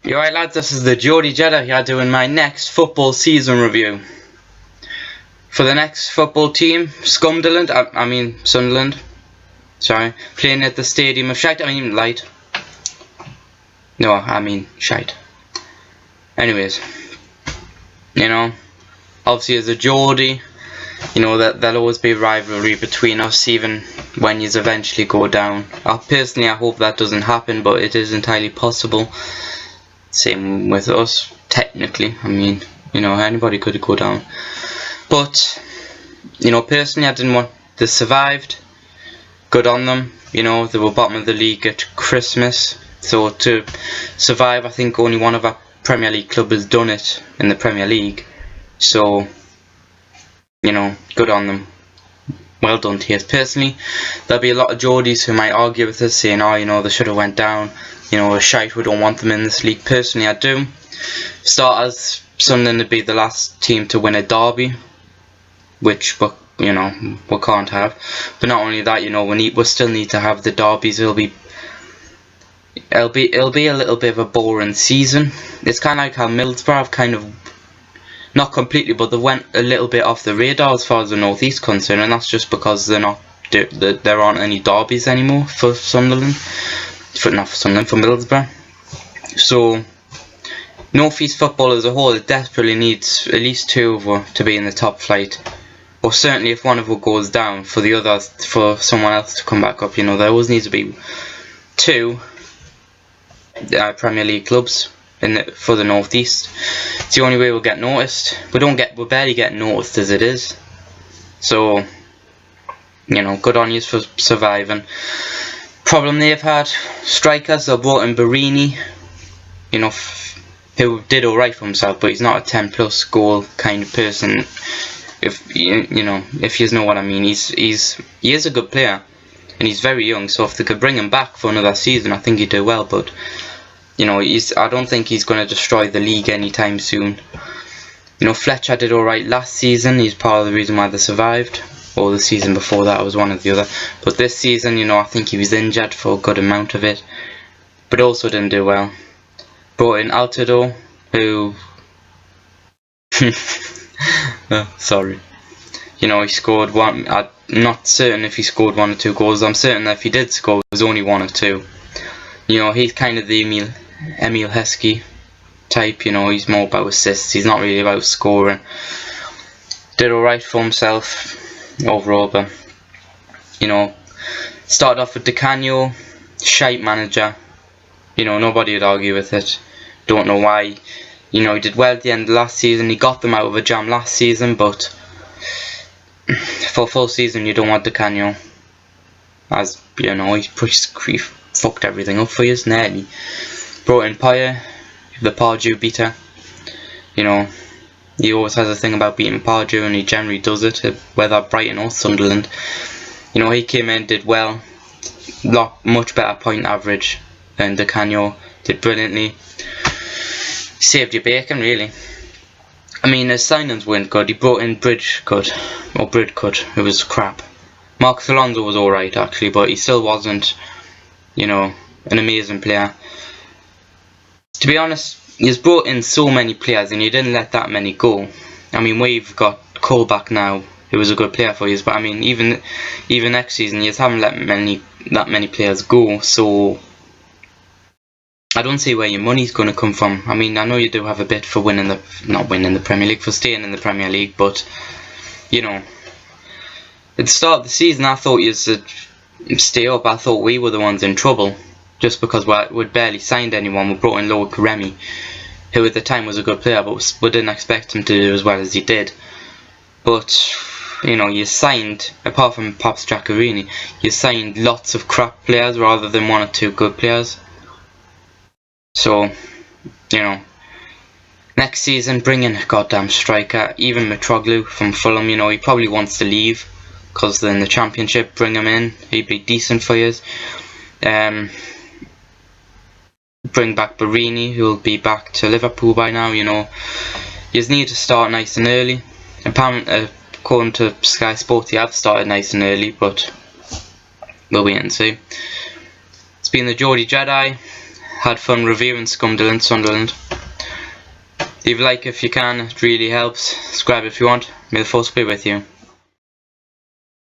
Alright lads, this is the Geordie Jedi here doing my next football season review. For the next football team, Sunderland, playing at the Stadium of Shite, Light. No, Shite. Anyways, obviously as a Geordie, that there'll always be a rivalry between us even when you eventually go down. Personally, I hope that doesn't happen, but it is entirely possible. Same with us, technically. Anybody could go down. But, personally, I didn't want. They survived. Good on them. They were bottom of the league at Christmas. So to survive, I think only one of our Premier League club has done it in the Premier League. So, good on them. Well done to you. Personally, there'll be a lot of Geordies who might argue with us, saying, they should have went down. A shite, we don't want them in this league. Personally, I do. Start as Sunderland would be the last team to win a derby, which we can't have. But not only that, we still need to have the derbies. It'll be a little bit of a boring season. It's kind of like how Middlesbrough have kind of, not completely, but they went a little bit off the radar as far as the North East concerned, and that's just because there aren't any derbies anymore for Sunderland. For Middlesbrough. So North East football as a whole, it desperately needs at least two of us to be in the top flight, or certainly if one of us goes down, for someone else to come back up. There always needs to be two Premier League clubs for the North East. It's the only way we'll get noticed. We're barely getting noticed as it is. So good on you for surviving. Problem they've had, strikers. They brought in Barini, who did alright for himself, but he's not a 10+ goal kind of person. If you know what I mean, he is a good player, and he's very young. So if they could bring him back for another season, I think he'd do well. But I don't think he's going to destroy the league anytime soon. Fletcher did alright last season. He's part of the reason why they survived. Or the season before that, was one or the other. But this season, I think he was injured for a good amount of it, but also didn't do well. Brought in Altidore, who sorry, he scored one. I'm not certain if he scored 1 or 2 goals. I'm certain that if he did score, it was only 1 or 2. He's kind of the Emil Heskey type. He's more about assists. He's not really about scoring. Did alright for himself overall, but started off with Di Canio, shite manager. Nobody would argue with it. Don't know why. He did well at the end of last season. He got them out of a jam last season, but for a full season you don't want Di Canio, as he fucked everything up for you, nearly. Brought in Paya, the Pardew beater. He always has a thing about beating Pardew, and he generally does it, whether Brighton or Sunderland. He came in, did well, much better point average than Di Canio, did brilliantly. Saved your bacon, really. His signings weren't good. He brought in Bridcut, who was crap. Marcus Alonso was alright actually, but he still wasn't, an amazing player. To be honest, he's brought in so many players and you didn't let that many go. We've got Cole back now, who was a good player for you, but even next season you haven't let that many players go, so I don't see where your money's going to come from. I know you do have a bit for not winning the Premier League, for staying in the Premier League, but at the start of the season I thought you should stay up. I thought we were the ones in trouble, just because we'd barely signed anyone. We brought in Loic Remy, who at the time was a good player, but we didn't expect him to do as well as he did. But you signed, apart from Pops Giacorini, you signed lots of crap players rather than 1 or 2 good players. So next season bring in a goddamn striker. Even Mitroglou from Fulham, he probably wants to leave because they're in the Championship. Bring him in, he'd be decent for you. Bring back Barini, who will be back to Liverpool by now. You need to start nice and early. Apparently, according to Sky Sports, they have started nice and early, but we'll wait and see. It's been the Geordie Jedi. had fun reviewing Sunderland. Leave a like if you can, it really helps. Subscribe if you want. May the force be with you.